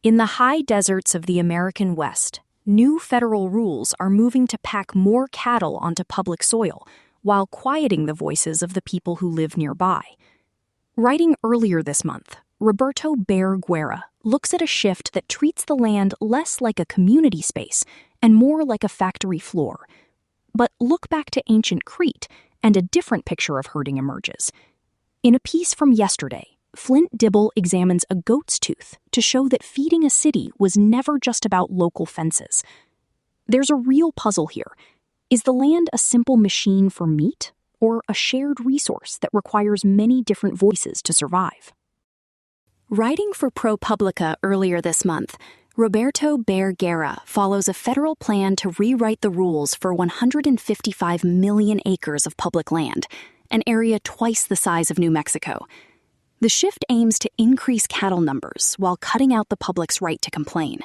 In the high deserts of the American West, new federal rules are moving to pack more cattle onto public soil while quieting the voices of the people who live nearby. Writing earlier this month, Roberto Guerra looks at a shift that treats the land less like a community space and more like a factory floor. But look back to ancient Crete, and a different picture of herding emerges. In a piece from yesterday, Flint Dibble examines a goat's tooth to show that feeding a city was never just about local fences. There's a real puzzle here. Is the land a simple machine for meat, or a shared resource that requires many different voices to survive? Writing for ProPublica earlier this month, Roberto Guerra follows a federal plan to rewrite the rules for 155 million acres of public land, an area twice the size of New Mexico. The shift aims to increase cattle numbers while cutting out the public's right to complain.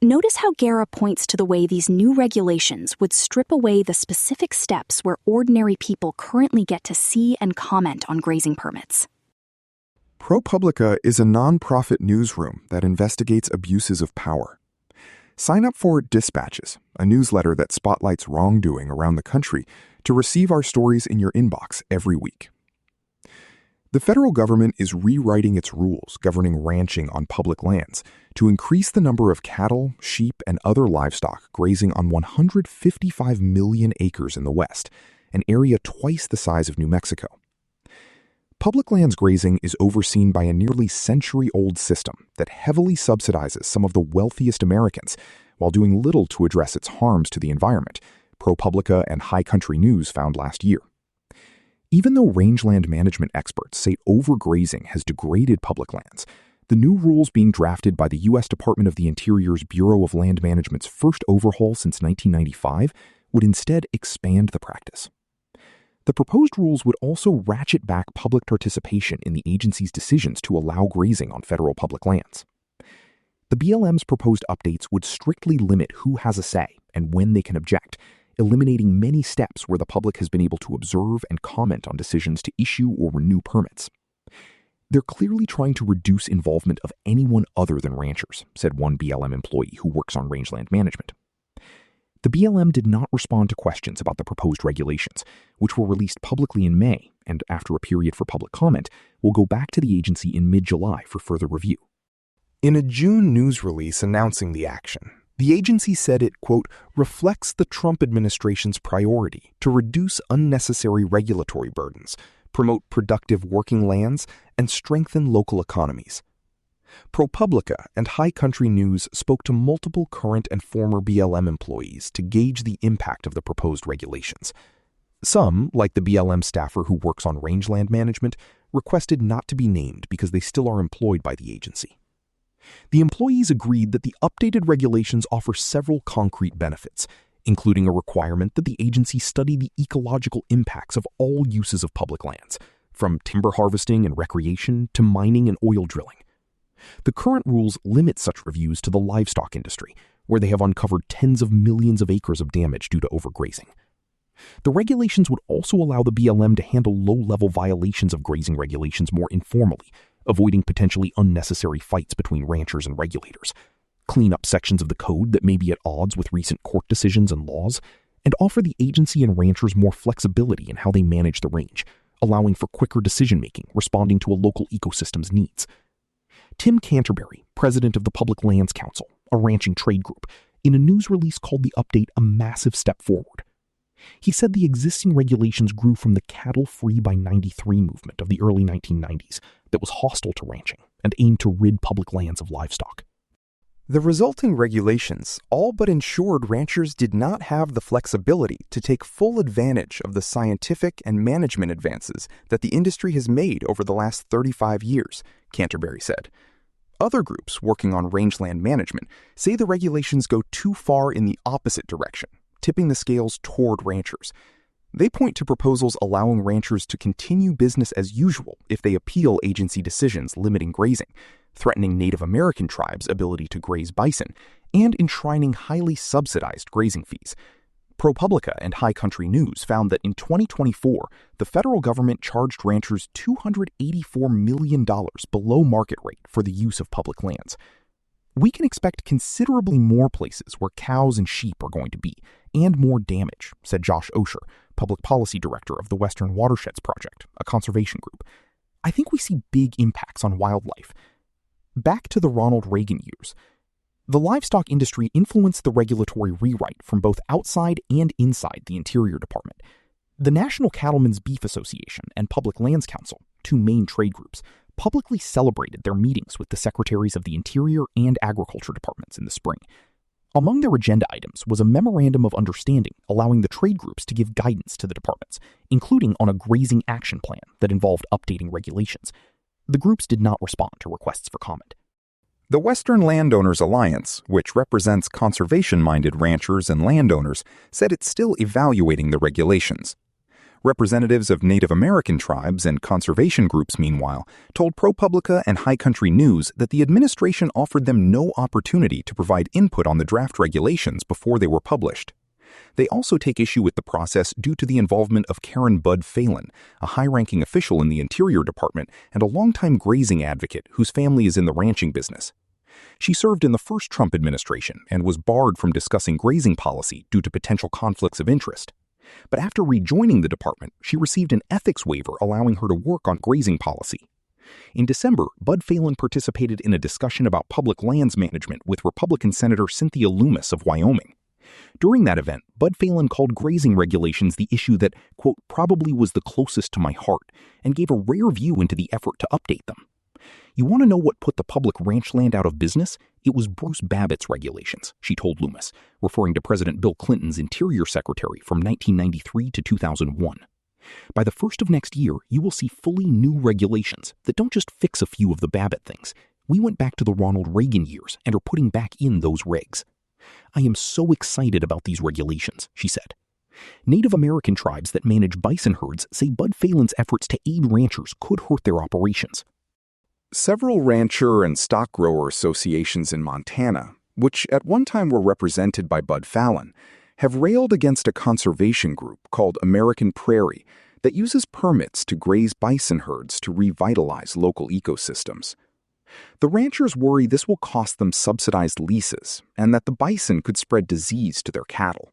Notice how Guerra points to the way these new regulations would strip away the specific steps where ordinary people currently get to see and comment on grazing permits. ProPublica is a nonprofit newsroom that investigates abuses of power. Sign up for Dispatches, a newsletter that spotlights wrongdoing around the country, to receive our stories in your inbox every week. The federal government is rewriting its rules governing ranching on public lands to increase the number of cattle, sheep, and other livestock grazing on 155 million acres in the West, an area twice the size of New Mexico. Public lands grazing is overseen by a nearly century-old system that heavily subsidizes some of the wealthiest Americans while doing little to address its harms to the environment, ProPublica and High Country News found last year. Even though rangeland management experts say overgrazing has degraded public lands, the new rules being drafted by the U.S. Department of the Interior's Bureau of Land Management's first overhaul since 1995 would instead expand the practice. The proposed rules would also ratchet back public participation in the agency's decisions to allow grazing on federal public lands. The BLM's proposed updates would strictly limit who has a say and when they can object, eliminating many steps where the public has been able to observe and comment on decisions to issue or renew permits. They're clearly trying to reduce involvement of anyone other than ranchers, said one BLM employee who works on rangeland management. The BLM did not respond to questions about the proposed regulations, which were released publicly in May and, after a period for public comment, will go back to the agency in mid-July for further review. In a June news release announcing the action, the agency said it, quote, reflects the Trump administration's priority to reduce unnecessary regulatory burdens, promote productive working lands, and strengthen local economies. ProPublica and High Country News spoke to multiple current and former BLM employees to gauge the impact of the proposed regulations. Some, like the BLM staffer who works on rangeland management, requested not to be named because they still are employed by the agency. The employees agreed that the updated regulations offer several concrete benefits, including a requirement that the agency study the ecological impacts of all uses of public lands, from timber harvesting and recreation to mining and oil drilling. The current rules limit such reviews to the livestock industry, where they have uncovered tens of millions of acres of damage due to overgrazing. The regulations would also allow the BLM to handle low-level violations of grazing regulations more informally, avoiding potentially unnecessary fights between ranchers and regulators, clean up sections of the code that may be at odds with recent court decisions and laws, and offer the agency and ranchers more flexibility in how they manage the range, allowing for quicker decision-making, responding to a local ecosystem's needs. Tim Canterbury, president of the Public Lands Council, a ranching trade group, in a news release called the update a massive step forward. He said the existing regulations grew from the cattle-free by 93 movement of the early 1990s that was hostile to ranching and aimed to rid public lands of livestock. The resulting regulations all but ensured ranchers did not have the flexibility to take full advantage of the scientific and management advances that the industry has made over the last 35 years, Canterbury said. Other groups working on rangeland management say the regulations go too far in the opposite direction, tipping the scales toward ranchers. They point to proposals allowing ranchers to continue business as usual if they appeal agency decisions limiting grazing, threatening Native American tribes' ability to graze bison, and enshrining highly subsidized grazing fees. ProPublica and High Country News found that in 2024, the federal government charged ranchers $284 million below market rate for the use of public lands. We can expect considerably more places where cows and sheep are going to be, and more damage, said Josh Osher, Public Policy Director of the Western Watersheds Project, a conservation group. I think we see big impacts on wildlife. Back to the Ronald Reagan years. The livestock industry influenced the regulatory rewrite from both outside and inside the Interior Department. The National Cattlemen's Beef Association and Public Lands Council, two main trade groups, publicly celebrated their meetings with the secretaries of the Interior and Agriculture departments in the spring. Among their agenda items was a memorandum of understanding allowing the trade groups to give guidance to the departments, including on a grazing action plan that involved updating regulations. The groups did not respond to requests for comment. The Western Landowners Alliance, which represents conservation-minded ranchers and landowners, said it's still evaluating the regulations. Representatives of Native American tribes and conservation groups, meanwhile, told ProPublica and High Country News that the administration offered them no opportunity to provide input on the draft regulations before they were published. They also take issue with the process due to the involvement of Karen Bud Phelan, a high-ranking official in the Interior Department and a longtime grazing advocate whose family is in the ranching business. She served in the first Trump administration and was barred from discussing grazing policy due to potential conflicts of interest. But after rejoining the department, she received an ethics waiver allowing her to work on grazing policy. In December, Bud Phelan participated in a discussion about public lands management with Republican Senator Cynthia Lummis of Wyoming. During that event, Bud Phelan called grazing regulations the issue that, quote, probably was the closest to my heart, and gave a rare view into the effort to update them. You want to know what put the public ranch land out of business? It was Bruce Babbitt's regulations, she told Lummis, referring to President Bill Clinton's Interior Secretary from 1993 to 2001. By the first of next year, you will see fully new regulations that don't just fix a few of the Babbitt things. We went back to the Ronald Reagan years and are putting back in those regs. I am so excited about these regulations, she said. Native American tribes that manage bison herds say Bud Phelan's efforts to aid ranchers could hurt their operations. Several rancher and stock grower associations in Montana, which at one time were represented by Bud Phelan, have railed against a conservation group called American Prairie that uses permits to graze bison herds to revitalize local ecosystems. The ranchers worry this will cost them subsidized leases and that the bison could spread disease to their cattle.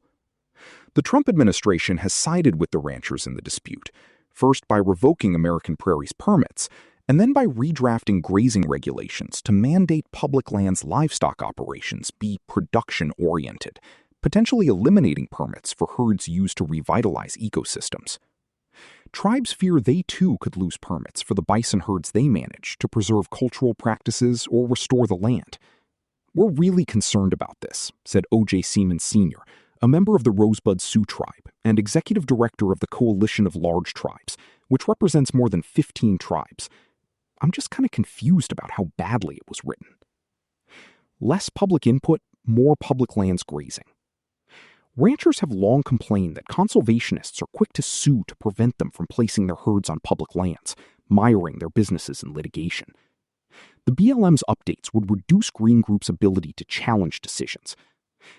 The Trump administration has sided with the ranchers in the dispute, first by revoking American Prairie's permits, and then by redrafting grazing regulations to mandate public lands livestock operations be production-oriented, potentially eliminating permits for herds used to revitalize ecosystems. Tribes fear they too could lose permits for the bison herds they manage to preserve cultural practices or restore the land. We're really concerned about this, said O.J. Seaman Sr., a member of the Rosebud Sioux tribe and executive director of the Coalition of Large Tribes, which represents more than 15 tribes. I'm just kind of confused about how badly it was written. Less public input, more public lands grazing. Ranchers have long complained that conservationists are quick to sue to prevent them from placing their herds on public lands, miring their businesses in litigation. The BLM's updates would reduce Green Group's ability to challenge decisions.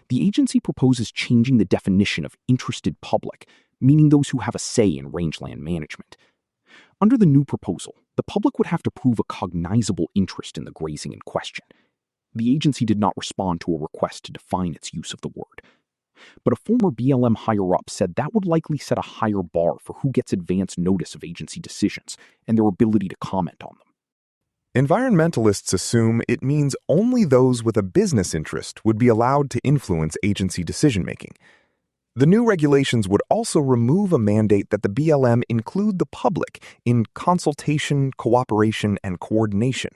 The agency proposes changing the definition of interested public, meaning those who have a say in rangeland management. Under the new proposal, the public would have to prove a cognizable interest in the grazing in question. The agency did not respond to a request to define its use of the word. But a former BLM higher-up said that would likely set a higher bar for who gets advance notice of agency decisions and their ability to comment on them. Environmentalists assume it means only those with a business interest would be allowed to influence agency decision-making. The new regulations would also remove a mandate that the BLM include the public in consultation, cooperation, and coordination,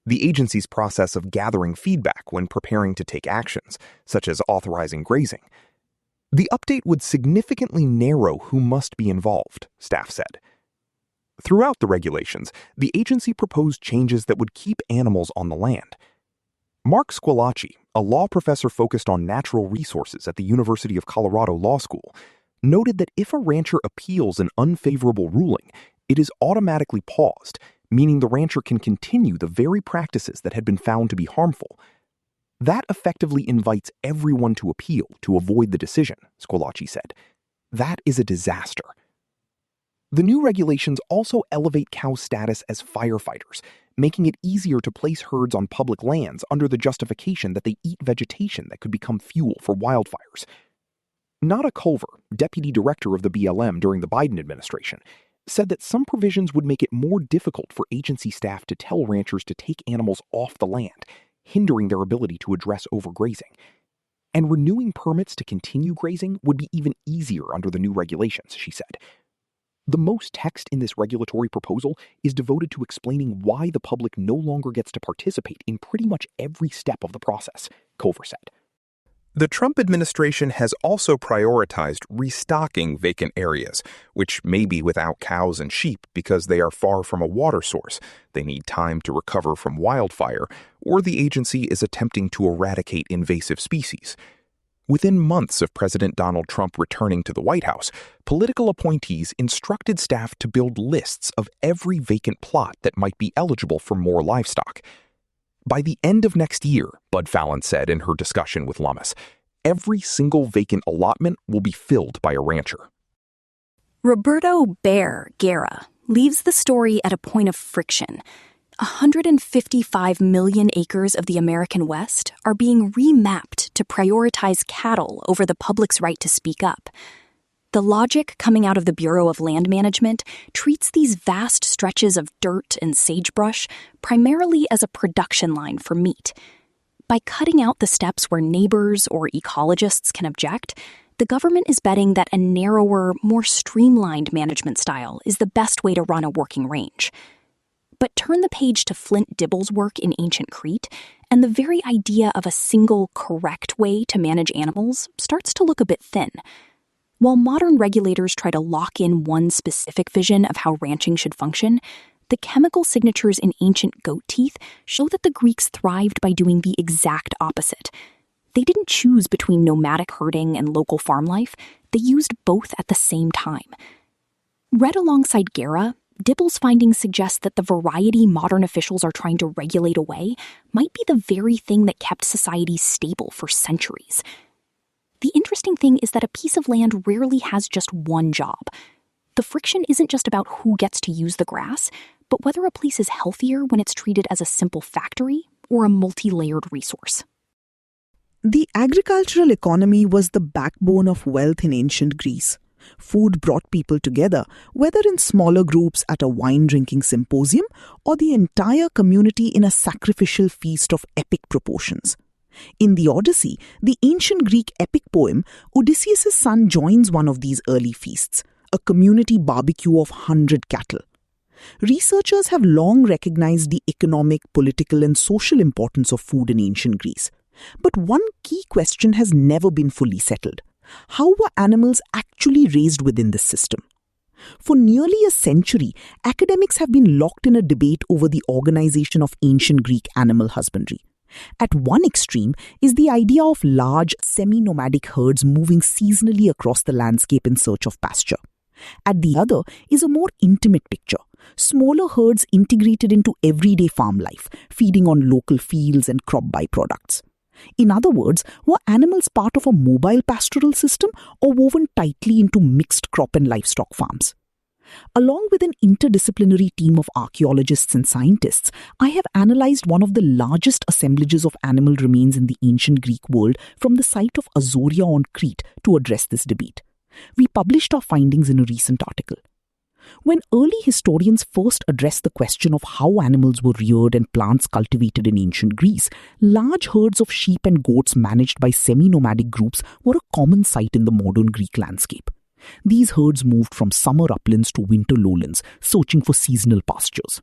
the agency's process of gathering feedback when preparing to take actions, such as authorizing grazing. The update would significantly narrow who must be involved, staff said. Throughout the regulations, the agency proposed changes that would keep animals on the land. Mark Squillace, a law professor focused on natural resources at the University of Colorado Law School, noted that if a rancher appeals an unfavorable ruling, it is automatically paused, meaning the rancher can continue the very practices that had been found to be harmful. That effectively invites everyone to appeal to avoid the decision, Squillace said. That is a disaster. The new regulations also elevate cows' status as firefighters, making it easier to place herds on public lands under the justification that they eat vegetation that could become fuel for wildfires. Nada Culver, deputy director of the BLM during the Biden administration, said that some provisions would make it more difficult for agency staff to tell ranchers to take animals off the land, hindering their ability to address overgrazing. And renewing permits to continue grazing would be even easier under the new regulations, she said. The most text in this regulatory proposal is devoted to explaining why the public no longer gets to participate in pretty much every step of the process, Culver said. The Trump administration has also prioritized restocking vacant areas, which may be without cows and sheep because they are far from a water source, they need time to recover from wildfire, or the agency is attempting to eradicate invasive species. Within months of President Donald Trump returning to the White House, political appointees instructed staff to build lists of every vacant plot that might be eligible for more livestock. By the end of next year, Bud Fallon said in her discussion with Lummis, every single vacant allotment will be filled by a rancher. Roberto Bear Guerra leaves the story at a point of friction. 155 million acres of the American West are being remapped to prioritize cattle over the public's right to speak up. The logic coming out of the Bureau of Land Management treats these vast stretches of dirt and sagebrush primarily as a production line for meat. By cutting out the steps where neighbors or ecologists can object, the government is betting that a narrower, more streamlined management style is the best way to run a working range. But turn the page to Flint Dibble's work in ancient Crete, and the very idea of a single, correct way to manage animals starts to look a bit thin. While modern regulators try to lock in one specific vision of how ranching should function, the chemical signatures in ancient goat teeth show that the Greeks thrived by doing the exact opposite. They didn't choose between nomadic herding and local farm life, they used both at the same time. Read alongside Guerra, Dibble's findings suggest that the variety modern officials are trying to regulate away might be the very thing that kept society stable for centuries. The interesting thing is that a piece of land rarely has just one job. The friction isn't just about who gets to use the grass, but whether a place is healthier when it's treated as a simple factory or a multi-layered resource. The agricultural economy was the backbone of wealth in ancient Greece. Food brought people together, whether in smaller groups at a wine-drinking symposium or the entire community in a sacrificial feast of epic proportions. In the Odyssey, the ancient Greek epic poem, Odysseus' son joins one of these early feasts, a community barbecue of 100 cattle. Researchers have long recognized the economic, political, and social importance of food in ancient Greece. But one key question has never been fully settled. How were animals actually raised within this system? For nearly a century, academics have been locked in a debate over the organization of ancient Greek animal husbandry. At one extreme is the idea of large, semi-nomadic herds moving seasonally across the landscape in search of pasture. At the other is a more intimate picture, smaller herds integrated into everyday farm life, feeding on local fields and crop byproducts. In other words, were animals part of a mobile pastoral system or woven tightly into mixed crop and livestock farms? Along with an interdisciplinary team of archaeologists and scientists, I have analyzed one of the largest assemblages of animal remains in the ancient Greek world from the site of Azoria on Crete to address this debate. We published our findings in a recent article. When early historians first addressed the question of how animals were reared and plants cultivated in ancient Greece, large herds of sheep and goats managed by semi-nomadic groups were a common sight in the modern Greek landscape. These herds moved from summer uplands to winter lowlands, searching for seasonal pastures.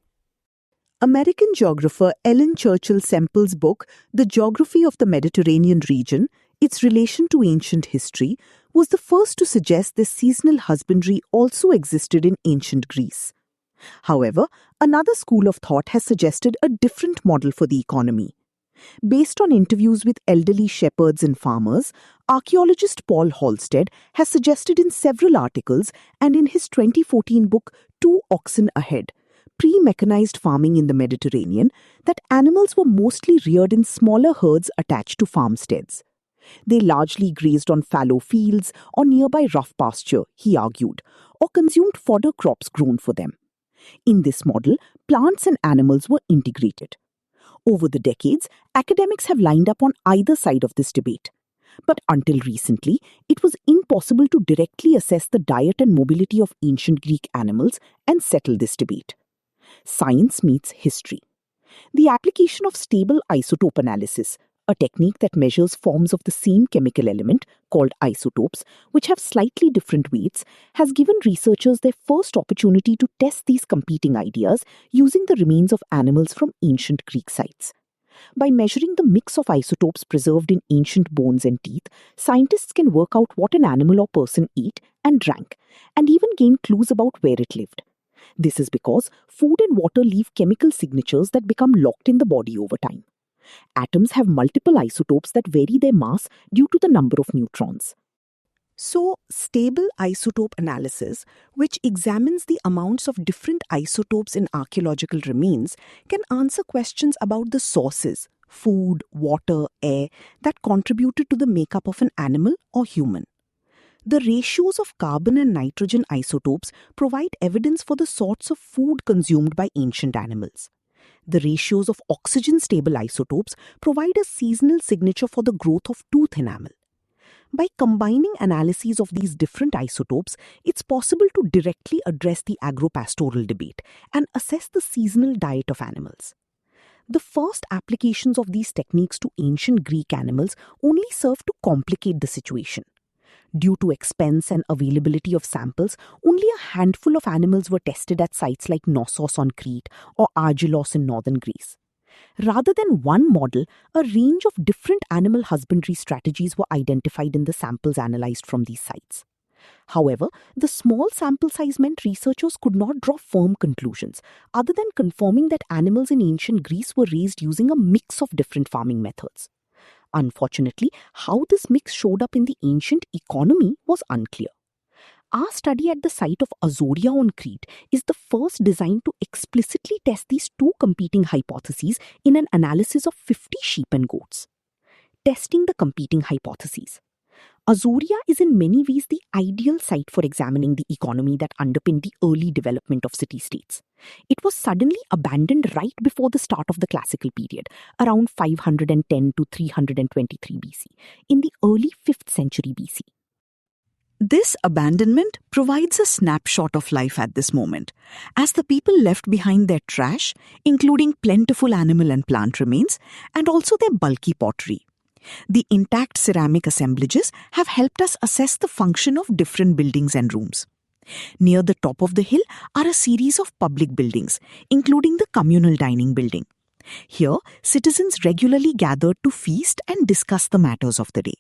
American geographer Ellen Churchill Semple's book, The Geography of the Mediterranean Region, Its Relation to Ancient History, was the first to suggest this seasonal husbandry also existed in ancient Greece. However, another school of thought has suggested a different model for the economy. Based on interviews with elderly shepherds and farmers, archaeologist Paul Halstead has suggested in several articles and in his 2014 book, 2 Oxen Ahead, Pre-Mechanized Farming in the Mediterranean, that animals were mostly reared in smaller herds attached to farmsteads. They largely grazed on fallow fields or nearby rough pasture, he argued, or consumed fodder crops grown for them. In this model, plants and animals were integrated. Over the decades, academics have lined up on either side of this debate. But until recently, it was impossible to directly assess the diet and mobility of ancient Greek animals and settle this debate. Science meets history. The application of stable isotope analysis, a technique that measures forms of the same chemical element, called isotopes, which have slightly different weights, has given researchers their first opportunity to test these competing ideas using the remains of animals from ancient Greek sites. By measuring the mix of isotopes preserved in ancient bones and teeth, scientists can work out what an animal or person ate and drank, and even gain clues about where it lived. This is because food and water leave chemical signatures that become locked in the body over time. Atoms have multiple isotopes that vary their mass due to the number of neutrons. So, stable isotope analysis, which examines the amounts of different isotopes in archaeological remains, can answer questions about the sources, food, water, air, that contributed to the makeup of an animal or human. The ratios of carbon and nitrogen isotopes provide evidence for the sorts of food consumed by ancient animals. The ratios of oxygen-stable isotopes provide a seasonal signature for the growth of tooth enamel. By combining analyses of these different isotopes, it's possible to directly address the agropastoral debate and assess the seasonal diet of animals. The first applications of these techniques to ancient Greek animals only serve to complicate the situation. Due to expense and availability of samples, only a handful of animals were tested at sites like Knossos on Crete or Argelos in northern Greece. Rather than one model, a range of different animal husbandry strategies were identified in the samples analyzed from these sites. However, the small sample size meant researchers could not draw firm conclusions, other than confirming that animals in ancient Greece were raised using a mix of different farming methods. Unfortunately, how this mix showed up in the ancient economy was unclear. Our study at the site of Azoria on Crete is the first designed to explicitly test these two competing hypotheses in an analysis of 50 sheep and goats. Testing the competing hypotheses. Azoria is in many ways the ideal site for examining the economy that underpinned the early development of city-states. It was suddenly abandoned right before the start of the classical period, around 510 to 323 BC, in the early 5th century BC. This abandonment provides a snapshot of life at this moment, as the people left behind their trash, including plentiful animal and plant remains, and also their bulky pottery. The intact ceramic assemblages have helped us assess the function of different buildings and rooms. Near the top of the hill are a series of public buildings, including the communal dining building. Here, citizens regularly gathered to feast and discuss the matters of the day.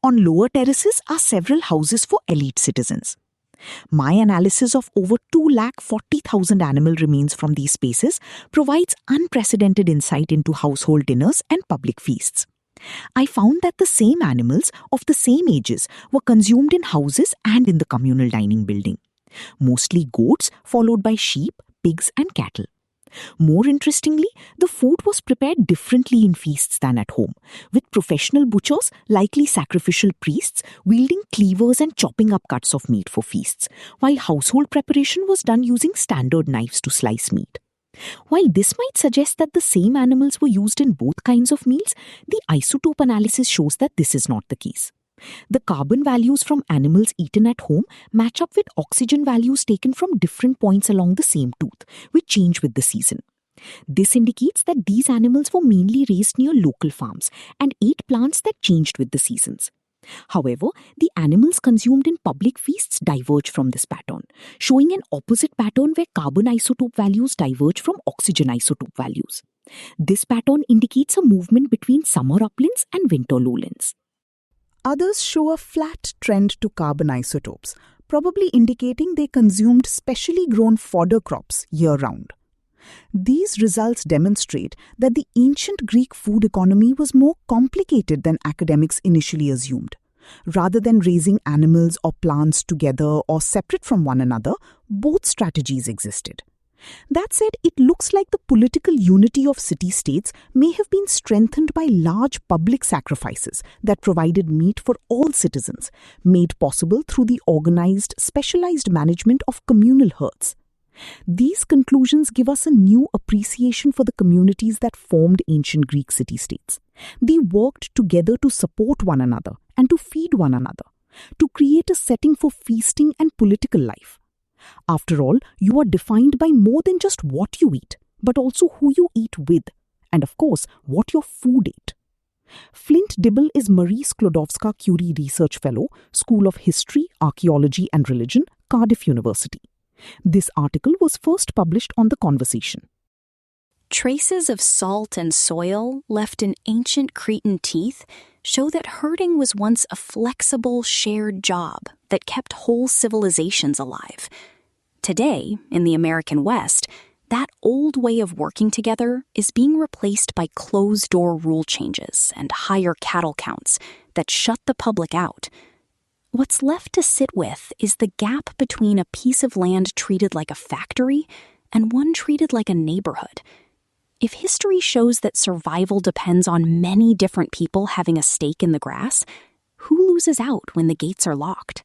On lower terraces are several houses for elite citizens. My analysis of over 240,000 animal remains from these spaces provides unprecedented insight into household dinners and public feasts. I found that the same animals of the same ages were consumed in houses and in the communal dining building. Mostly goats, followed by sheep, pigs and cattle. More interestingly, the food was prepared differently in feasts than at home, with professional butchers, likely sacrificial priests, wielding cleavers and chopping up cuts of meat for feasts, while household preparation was done using standard knives to slice meat. While this might suggest that the same animals were used in both kinds of meals, the isotope analysis shows that this is not the case. The carbon values from animals eaten at home match up with oxygen values taken from different points along the same tooth, which change with the season. This indicates that these animals were mainly raised near local farms and ate plants that changed with the seasons. However, the animals consumed in public feasts diverge from this pattern, showing an opposite pattern where carbon isotope values diverge from oxygen isotope values. This pattern indicates a movement between summer uplands and winter lowlands. Others show a flat trend to carbon isotopes, probably indicating they consumed specially grown fodder crops year-round. These results demonstrate that the ancient Greek food economy was more complicated than academics initially assumed. Rather than raising animals or plants together or separate from one another, both strategies existed. That said, it looks like the political unity of city-states may have been strengthened by large public sacrifices that provided meat for all citizens, made possible through the organized, specialized management of communal herds. These conclusions give us a new appreciation for the communities that formed ancient Greek city-states. They worked together to support one another and to feed one another, to create a setting for feasting and political life. After all, you are defined by more than just what you eat, but also who you eat with, and of course, what your food ate. Flint Dibble is Marie Sklodowska-Curie Research Fellow, School of History, Archaeology and Religion, Cardiff University. This article was first published on The Conversation. Traces of salt and soil left in ancient Cretan teeth show that herding was once a flexible, shared job that kept whole civilizations alive. Today, in the American West, that old way of working together is being replaced by closed-door rule changes and higher cattle counts that shut the public out. What's left to sit with is the gap between a piece of land treated like a factory and one treated like a neighborhood. If history shows that survival depends on many different people having a stake in the grass, who loses out when the gates are locked?